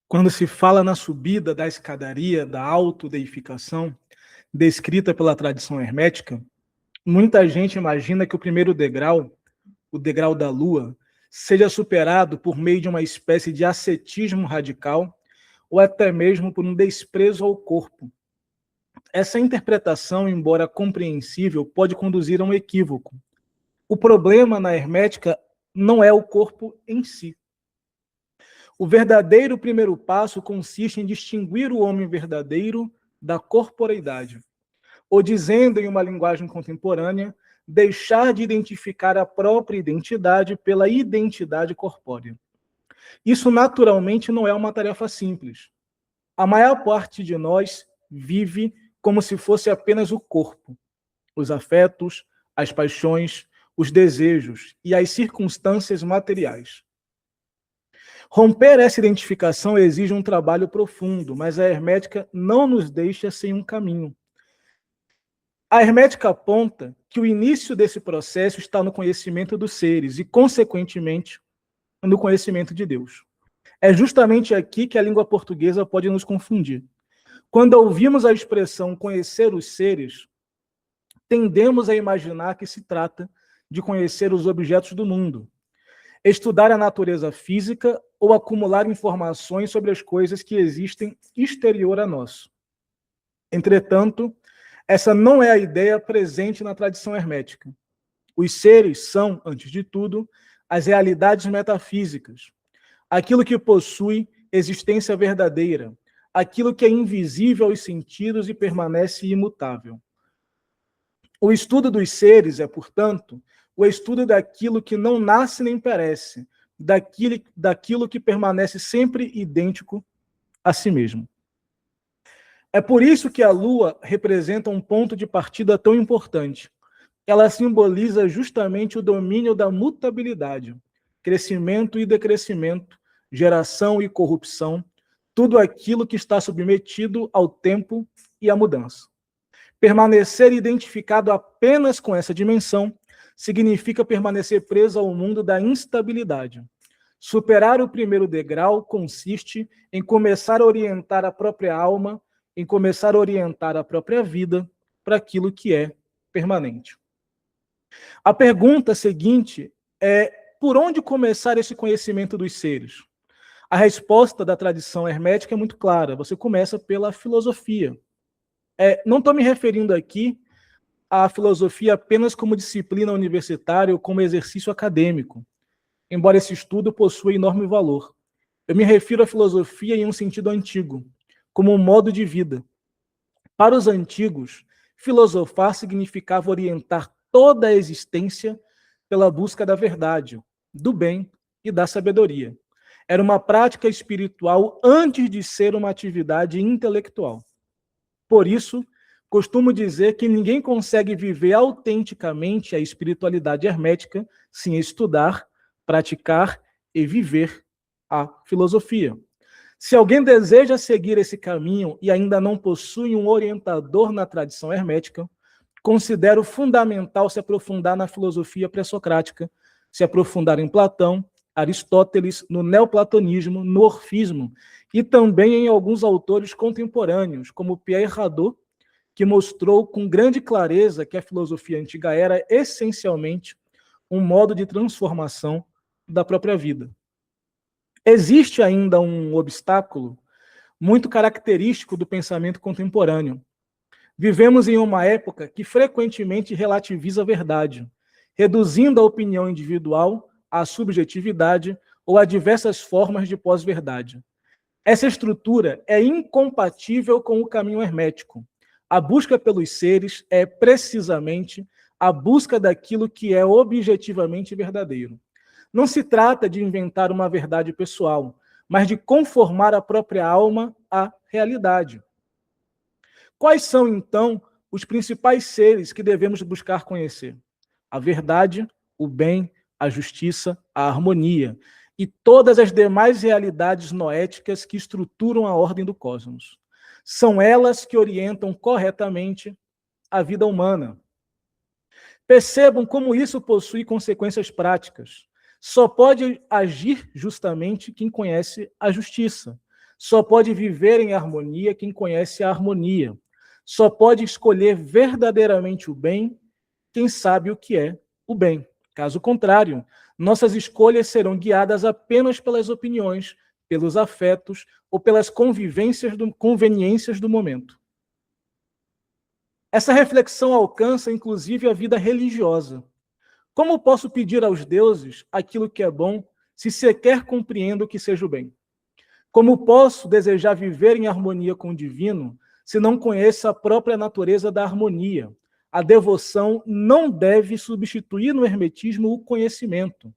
Quando se fala na subida da escadaria da autodeificação, descrita pela tradição hermética, muita gente imagina que o primeiro degrau, o degrau da lua, seja superado por meio de uma espécie de ascetismo radical ou até mesmo por um desprezo ao corpo. Essa interpretação, embora compreensível, pode conduzir a um equívoco. O problema na hermética não é o corpo em si. O verdadeiro primeiro passo consiste em distinguir o homem verdadeiro da corporeidade, ou dizendo em uma linguagem contemporânea, deixar de identificar a própria identidade pela identidade corpórea. Isso naturalmente não é uma tarefa simples. A maior parte de nós vive como se fosse apenas o corpo, os afetos, as paixões, os desejos e as circunstâncias materiais. Romper essa identificação exige um trabalho profundo, mas a hermética não nos deixa sem um caminho. A hermética aponta que o início desse processo está no conhecimento dos seres e, consequentemente, no conhecimento de Deus. É justamente aqui que a língua portuguesa pode nos confundir. Quando ouvimos a expressão conhecer os seres, tendemos a imaginar que se trata de conhecer os objetos do mundo, estudar a natureza física ou acumular informações sobre as coisas que existem exterior a nós. Entretanto, essa não é a ideia presente na tradição hermética. Os seres são, antes de tudo, as realidades metafísicas, aquilo que possui existência verdadeira, aquilo que é invisível aos sentidos e permanece imutável. O estudo dos seres é, portanto, o estudo daquilo que não nasce nem perece, daquilo que permanece sempre idêntico a si mesmo. É por isso que a Lua representa um ponto de partida tão importante. Ela simboliza justamente o domínio da mutabilidade, crescimento e decrescimento, geração e corrupção, tudo aquilo que está submetido ao tempo e à mudança. Permanecer identificado apenas com essa dimensão significa permanecer preso ao mundo da instabilidade. Superar o primeiro degrau consiste em começar a orientar a própria alma, em começar a orientar a própria vida para aquilo que é permanente. A pergunta seguinte é: por onde começar esse conhecimento dos seres? A resposta da tradição hermética é muito clara. Você começa pela filosofia. Não estou me referindo aqui à filosofia apenas como disciplina universitária ou como exercício acadêmico, embora esse estudo possua enorme valor. Eu me refiro à filosofia em um sentido antigo, como um modo de vida. Para os antigos, filosofar significava orientar toda a existência pela busca da verdade, do bem e da sabedoria. Era uma prática espiritual antes de ser uma atividade intelectual. Por isso, costumo dizer que ninguém consegue viver autenticamente a espiritualidade hermética sem estudar, praticar e viver a filosofia. Se alguém deseja seguir esse caminho e ainda não possui um orientador na tradição hermética, considero fundamental se aprofundar na filosofia pré-socrática, se aprofundar em Platão, Aristóteles, no neoplatonismo, no orfismo e também em alguns autores contemporâneos, como Pierre Hadot, que mostrou com grande clareza que a filosofia antiga era essencialmente um modo de transformação da própria vida. Existe ainda um obstáculo muito característico do pensamento contemporâneo. Vivemos em uma época que frequentemente relativiza a verdade, reduzindo a opinião individual à subjetividade ou a diversas formas de pós-verdade. Essa estrutura é incompatível com o caminho hermético. A busca pelos seres é precisamente a busca daquilo que é objetivamente verdadeiro. Não se trata de inventar uma verdade pessoal, mas de conformar a própria alma à realidade. Quais são, então, os principais seres que devemos buscar conhecer? A verdade, o bem, a justiça, a harmonia e todas as demais realidades noéticas que estruturam a ordem do cosmos. São elas que orientam corretamente a vida humana. Percebam como isso possui consequências práticas. Só pode agir justamente quem conhece a justiça. Só pode viver em harmonia quem conhece a harmonia. Só pode escolher verdadeiramente o bem quem sabe o que é o bem. Caso contrário, nossas escolhas serão guiadas apenas pelas opiniões, pelos afetos ou pelas conveniências do momento. Essa reflexão alcança, inclusive, a vida religiosa. Como posso pedir aos deuses aquilo que é bom, se sequer compreendo que seja o bem? Como posso desejar viver em harmonia com o divino, se não conheço a própria natureza da harmonia? A devoção não deve substituir no hermetismo o conhecimento.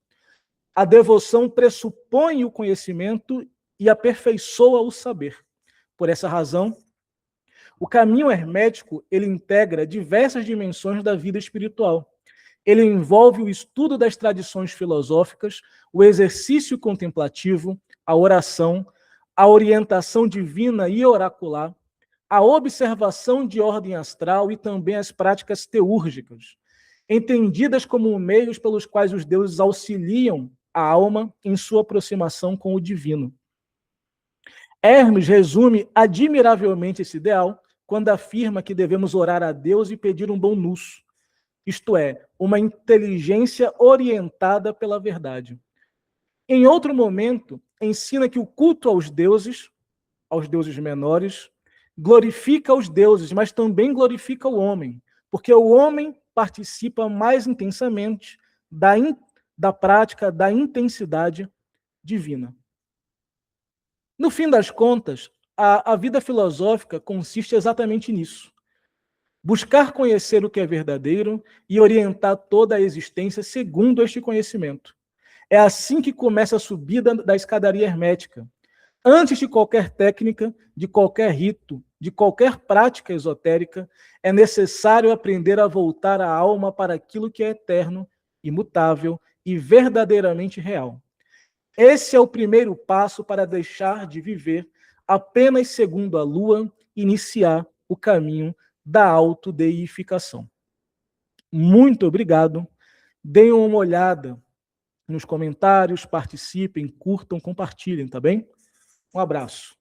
A devoção pressupõe o conhecimento e aperfeiçoa o saber. Por essa razão, o caminho hermético, ele integra diversas dimensões da vida espiritual. Ele envolve o estudo das tradições filosóficas, o exercício contemplativo, a oração, a orientação divina e oracular, a observação de ordem astral e também as práticas teúrgicas, entendidas como meios pelos quais os deuses auxiliam a alma em sua aproximação com o divino. Hermes resume admiravelmente esse ideal quando afirma que devemos orar a Deus e pedir um bom nus, isto é, uma inteligência orientada pela verdade. Em outro momento, ensina que o culto aos deuses menores, glorifica os deuses, mas também glorifica o homem, porque o homem participa mais intensamente da prática da intensidade divina. No fim das contas, a vida filosófica consiste exatamente nisso. Buscar conhecer o que é verdadeiro e orientar toda a existência segundo este conhecimento. É assim que começa a subida da escadaria hermética. Antes de qualquer técnica, de qualquer rito, de qualquer prática esotérica, é necessário aprender a voltar a alma para aquilo que é eterno, imutável e verdadeiramente real. Esse é o primeiro passo para deixar de viver apenas segundo a lua e iniciar o caminho da autodeificação. Muito obrigado. Deem uma olhada nos comentários, participem, curtam, compartilhem, tá bem? Um abraço.